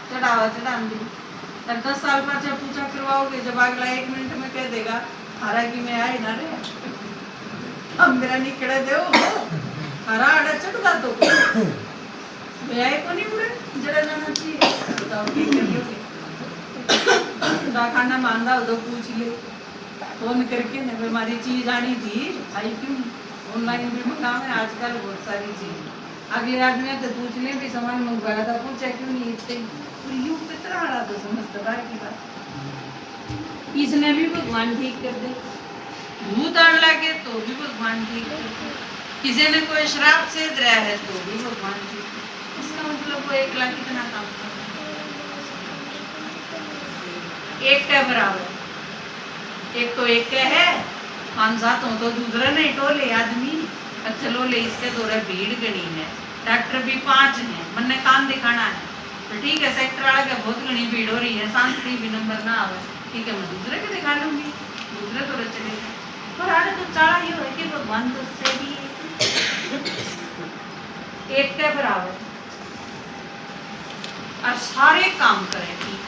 चढ़ावा चढ़ान दी। 10 साल पाछे पूछा करवाओगे, जब अगला 1 मिनट में कह देगा हारा कि मैं आई ना रे, अब मेरा निकड़े दो हरा अड़ा चढ़ता तो वे आए को नहीं उड़े जड़ा जाना चाहिए। बताओ क्या करियोगे? खाना मांगा हो तो पूछ ले फोन करके ना, हमारी चीज आनी थी आई क्यों नहीं? ऑनलाइन भी मंगावे आजकल बहुत सारी चीज। अगले आदमी तो पूछ ले भी सामान मंगवाया था, पूछा क्यों नहीं इतने यूं कितना आड़ा तो समझदार की बात। इसने भी भगवान ठीक कर दे, भूत आने लगे तो भी भगवान ठीक कर दे, किसी ने कोई श्राप से दिया है तो भी भगवान ठीक। इसका मतलब वो एक लाख कितना काम कर एक का बराबर, एक तो एक का है 5-7 हो तो दूसरा नहीं टोले आदमी। चलो ले इसके दौरे भीड़ गणी है, डॉक्टर भी 5 है, मन ने काम दिखाना है तो ठीक है, सेक्टर वाला का बहुत घनी भीड़ हो रही है, शांति भी नंबर ना आवे, ठीक है मैं दूसरे को दिखा लूंगी, दूसरे तो चलेगा। पर आगे तो चाला ये है कि भगवान तो सही एक के बराबर और सारे काम करें ठीक,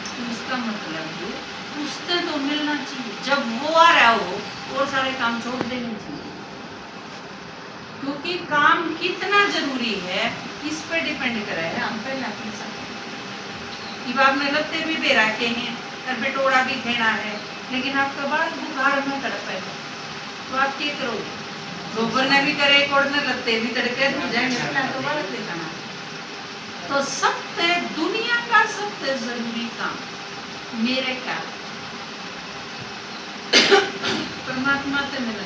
तो इसका मतलब उससे तो मिलना चाहिए। जब वो आ रहा हो और सारे काम छोड़ देने चाहिए, क्योंकि काम कितना जरूरी है इस पे डिपेंड करे है हम पे अपने साथ। अब आपने लत्ते भी दे रखे हैं और बेटोड़ा भी खेना है, लेकिन आपका बाल बुखार में तड़पे तो आप क्या करोगे? गोबर ने भी करे कोड़ने लत्ते भी तड़के हो जाएंगे तो बाल दिखाना। तो सबसे दुनिया का सबसे जरूरी काम मेरे क्या परमात्मा से मिलना,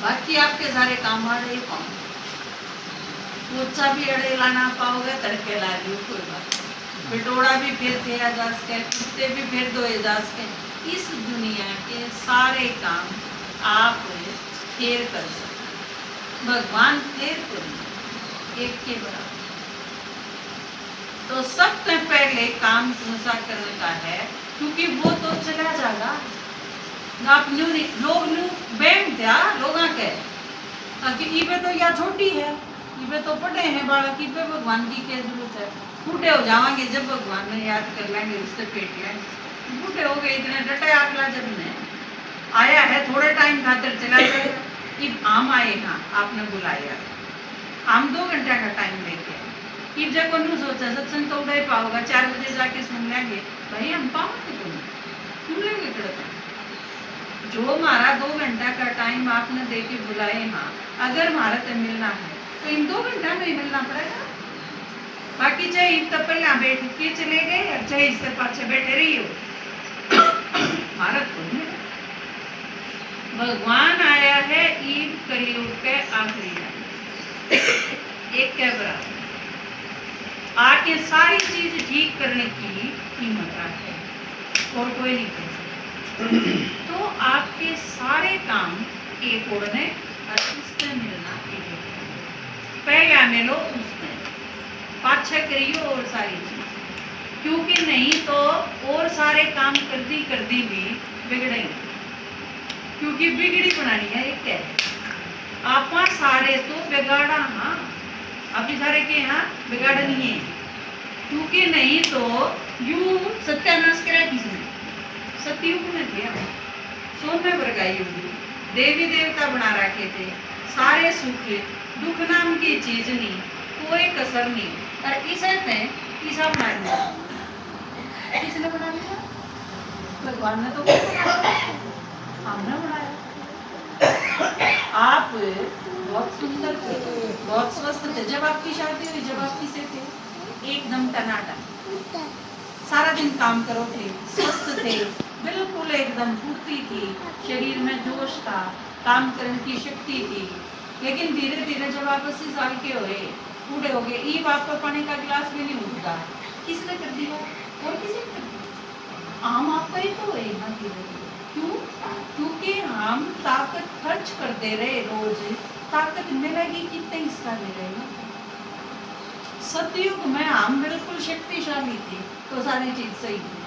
बाकी आपके सारे काम आ रहे कौन? पोछा भी अड़े लाना पाओगे तड़के ला लियो कोई बात, बिटोड़ा भी फिर दिया जा सके, कुत्ते भी फिर धोए जा सके। इस दुनिया के सारे काम आप फिर कर सकते, भगवान फिर करेंगे एक के बराबर। तो सबसे पहले काम पूजा करने का है, क्योंकि वो तो चला जाएगा। आप लोग बैंक दिया लोगों के कि इबे तो या छोटी है, इबे तो पढ़े हैं बालक, इबे भगवान की क्या जरूरत है? बूढ़े हो जाएंगे जब भगवान ने याद कर लेंगे उससे पेट लेंगे। बूढ़े हो गए इतने डटे आगला जब ने आया है थोड़े टाइम खातिर चला जाएगा। इब आम आए हाँ आपने बुलाया, हम 2 घंटे का टाइम लेके इब जब को सोचा सत्संग तो उड़े पाओगा 4 बजे जाके सुन लेंगे, भाई हम पाओगे सुन लेंगे कड़ता। जो हमारा 2 घंटा का टाइम आपने दे के बुलाए हाँ, अगर हमारा से मिलना है तो इन 2 घंटा में ही मिलना पड़ेगा। बाकी चाहे इन तब पहले बैठ के चले गए और चाहे इसके पाछे बैठे रही हो भारत को भगवान आया है ईद कलयुग के आखिरी एक के बराबर आके सारी चीज ठीक करने की हिम्मत रखे और कोई नहीं कर सकता। तो आपके सारे काम एक ओढ़ने और उससे मिलना एक पहले मिलो उसमें पाछा करियो और सारी चीज, क्योंकि नहीं तो और सारे काम करती भी बिगड़ेंगे, क्योंकि बिगड़ी बनानी है एक है आप सारे तो बिगाड़ा हाँ अभी सारे के यहाँ बिगाड़नी है, क्योंकि नहीं तो यूं सत्यानाश करा किसने? सतयुग में थे सोने पर गाई होगी, देवी देवता बना रखे थे, सारे सुख दुख नाम की चीज नहीं, कोई कसर नहीं। और इसे में किसा बना दिया? किसने बना दिया? भगवान ने तो हमने बनाया। आप बहुत सुंदर थे, बहुत स्वस्थ थे, जब आपकी शादी हुई जब आप किसे थे एकदम टनाटन, सारा दिन काम करो थे, स्वस्थ थे, बिल्कुल एकदम फुर्ती थी, शरीर में जोश था, काम करने की शक्ति थी। लेकिन धीरे धीरे जब आप 80 साल के हुए बूढ़े हो गए, ईब आपका पानी का गिलास भी नहीं उठता, किसने कर दिया? और किसी ने कर दिया? आम आपका ही तो है ना धीरे धीरे। क्यों? क्योंकि हम ताकत खर्च करते रहे, रोज ताकत मिलेगी कितने इसका ले रहे ना। सतयुग में हम बिल्कुल शक्तिशाली थे तो सारी चीज सही थी,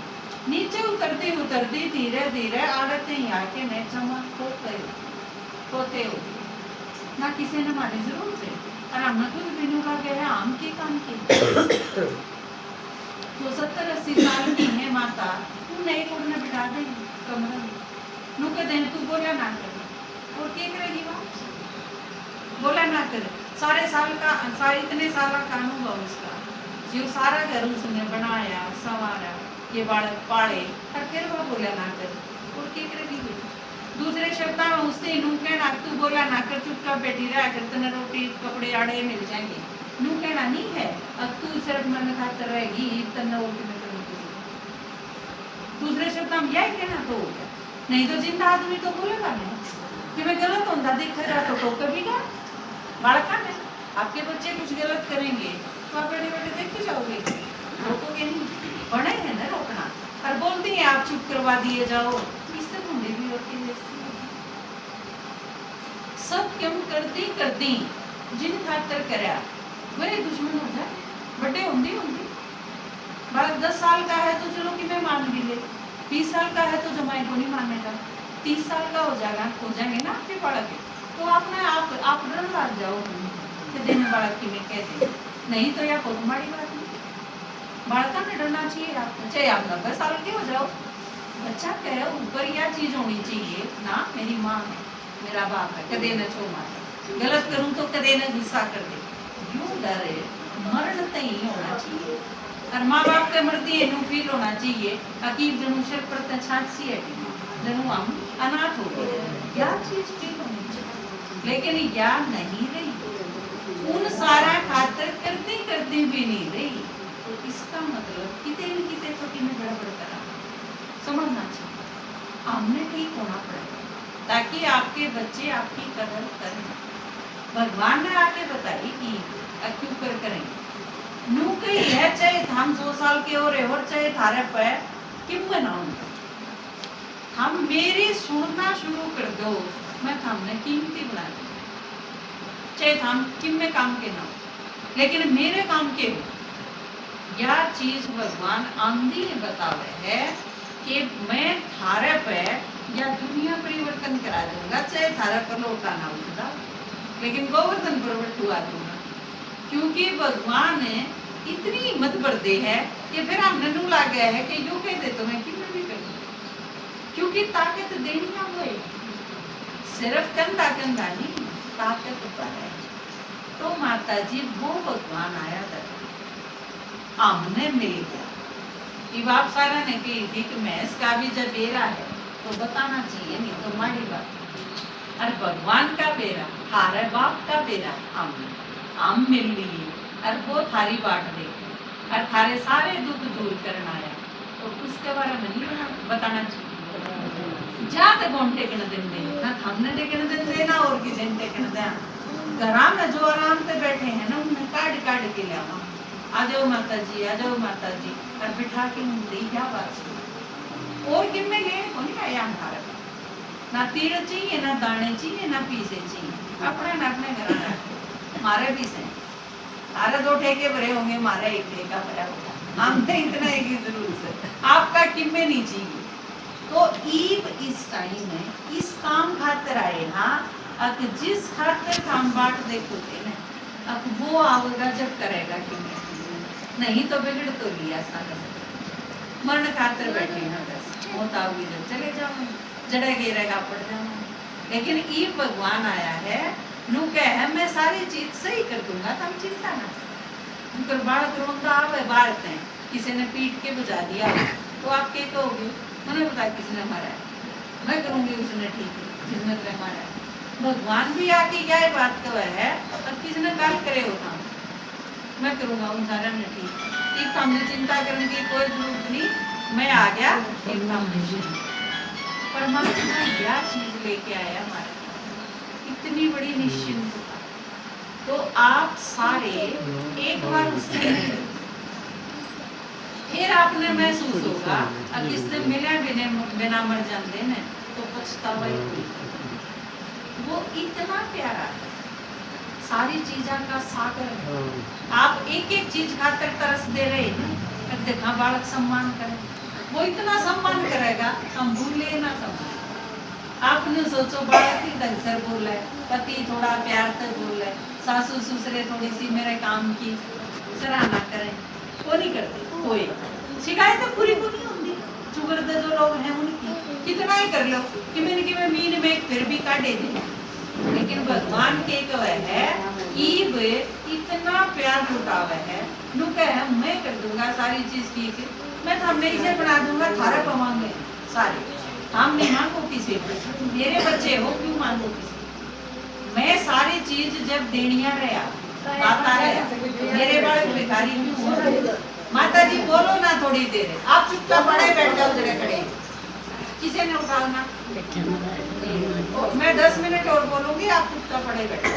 नीचे उतरती धीरे धीरे आदतें ही आके नहीं चमक होते हो ना, किसी ने हमारी जरूरत है। और हमने खुद बिनू का गया हम के काम के जो 70-80 साल की है माता, तू नहीं कोने बिठा दे कमरा में, नु के दिन तू बोला ना कर, और क्या करेगी बात, बोला ना कर, सारे इतने साल का अनुभव इसका, जो सारा घर उसने बनाया संवारा, ये बालक पाले, और फिर वो बोला ना कर, और क्या करेगी। दूसरे शब्द में उससे नू कहना तू बोला ना कर, चुपचाप बैठी रहा कर, तेने रोटी कपड़े आड़े मिल जाएंगे, नू कहना नहीं है, अब तू सिर्फ मन खातर रहेगी तन्ना रोटी में दूसरे शब्द में यही कहना तो हो गया। नहीं तो जिंदा आदमी तो बोलेगा नहीं कि मैं गलत होता दिखेगा तो कभी का बालका में आपके बच्चे कुछ गलत करेंगे तो आप बड़े बड़े देखते जाओगे, रोकोगे नहीं, बड़े है ना रोकना, और बोलती है आप चुप करवा दिए जाओ, इससे मुंडे भी होती है। सब क्यों करती जिन खातर करया वही दुश्मन हो जाए, बड़े होंगे बालक 10 साल का है तो चलो कि मैं मान भी ले, 20 साल का है तो जमाई को नहीं मानेगा, 30 साल का हो जाएंगे ना आपके बालक, तो आप डर लग जाओ कि देने बालक की मैं कहते नहीं तो या बहुत बड़ी बात नहीं, बालका में डरना चाहिए आपको, चाहे आप 90 साल के हो जाओ, बच्चा कहे ऊपर यह चीज होनी चाहिए ना, मेरी माँ है मेरा बाप है, कदे न छो माता, गलत करूं तो कदे न गुस्सा कर दे, यूं डरे मरण तई होना चाहिए, और माँ बाप के मर्दी है फील होना चाहिए, अकीब जनु शर पर छांसी है जनु हम अनाथ हो गए, क्या चीज फील होनी चाहिए, लेकिन या नहीं रही, उन सारा खातर करते भी नहीं रही, तो इसका मतलब किते न किते तो कि मैं गड़बड़ करा, समझना चाहिए, हमने ठीक होना पड़ेगा ताकि आपके बच्चे आपकी कदर करें। भगवान ने आके बताई कि क्यों करेंगे नू कही है, चाहे हम 100 साल के हो रहे और चाहे थारे पे किम बनाऊंगा, हम मेरी सुनना शुरू कर दो, मैं हमने कीमती बना दी, चाहे हम किम में काम के ना हो लेकिन मेरे काम के हो, यह चीज भगवान आंधी बतावे है कि मैं थारे पे या दुनिया परिवर्तन करा दूंगा, चाहे थारे पर लौटा ना उठा, लेकिन गोवर्धन पर्वत हुआ दूंगा, क्योंकि भगवान ने इतनी हिम्मत बढ़ते है कि फिर हमने नू ला गया है कि यूं कहते तो मैं कितना भी करूँ, क्योंकि ताकत देनी ना हुए, सिर्फ कंधा नहीं ताकत पर है, तो माता जी वो भगवान आया था, हमने मिल गया, कि बाप सारा ने कही थी कि मैंस का भी जब बेरा है तो बताना चाहिए, नहीं तो मारी बात, और भगवान का बेरा हारे बाप का बेरा हम मिल लिए, और वो थारी बाट दे और थारे सारे दुख दूर करना आया, तो उसके बारे में नहीं बताना चाहिए, जाते कौन टेकन दिन दे ना, हमने टेकन दिन देना और किसी ने टेकन देना, घर में जो आराम से बैठे हैं ना उन्हें काट के ले आना, आ जाओ माता जी, और बिठा के उनसे क्या बात सुनो, और किन में गए कौन आया हमारे ना तीर चाहिए ना दाने चाहिए ना पीसे चाहिए, अपने घर हमारे भी से सारे 2 ठेके भरे होंगे, हमारा 1 ठेका भरा होगा, हमने इतना एक ही जरूर से आपका किम्मे नहीं चाहिए, तो ईब इस टाइम में इस काम खातर आए ना, अब जिस खातर काम बाट देखो थे ना, अब वो आवेगा जब करेगा किम्मे, नहीं तो बिगड़ तो लिया सारा, मरण खातर बैठे ना, बस मौत आओगी जब चले जाओ, जड़े गिरेगा पड़ जाओ, लेकिन ईब भगवान आया है नू कह मैं सारी चीज सही कर दूंगा, तुम चिंता ना, उनकर बालक रोंदा आवे बालक है, किसी ने पीट के बुझा दिया तो आप क्या कहोगे, मैंने बता किसने मारा है, मैं करूंगी उसने ठीक है जिसने तेरे मारा है, भगवान भी आके यह बात तो है, और किसने गाल करे होता मैं करूंगा उन सारा ने ठीक, एक हमने चिंता करने की कोई जरूरत नहीं, मैं आ गया एक काम परमात्मा क्या चीज लेके आया हमारे, इतनी बड़ी निश्चिंतता, तो आप सारे एक बार उससे फिर आपने महसूस होगा, अब किससे मिले बिना मर जाते हैं तो पछतावा ही कोई, वो इतना प्यारा है, सारी चीजा का सागर है, आप एक एक चीज खातर तरस दे रहे हैं, देखा बालक सम्मान करे, वो इतना सम्मान करेगा हम भूले ना सम्मान, आपने सोचो बालक की ढंग से बोल है, पति थोड़ा प्यार से बोल है, सासू ससुरे थोड़ी सी मेरे काम की सराहना करें, वो नहीं करते कोई। शिकायत पूरी को नहीं होती, चुगरते जो लोग हैं उनकी कितना ही कर लो कि मैंने कि मैं मीन में फिर भी काटे दे, लेकिन भगवान के एक वह है ईब इतना प्यार लुटावे है, नुके है मैं कर दूंगा सारी चीज ठीक, मैं तो हमेशा बना दूंगा, थारा पवांगे सारे, हम नहीं मांगो किसी को, मेरे बच्चे हो क्यों मांगो किसी, मैं सारी चीज जब देनिया रहा बाता रहा, मेरे बालक भिखारी क्यों हो। माता जी बोलो ना थोड़ी देर, आप चुपचाप पड़े बैठ जाओ जरा खड़े, किसी ने उठाना, मैं 10 मिनट और बोलूंगी, आप चुपचाप पड़े बैठो।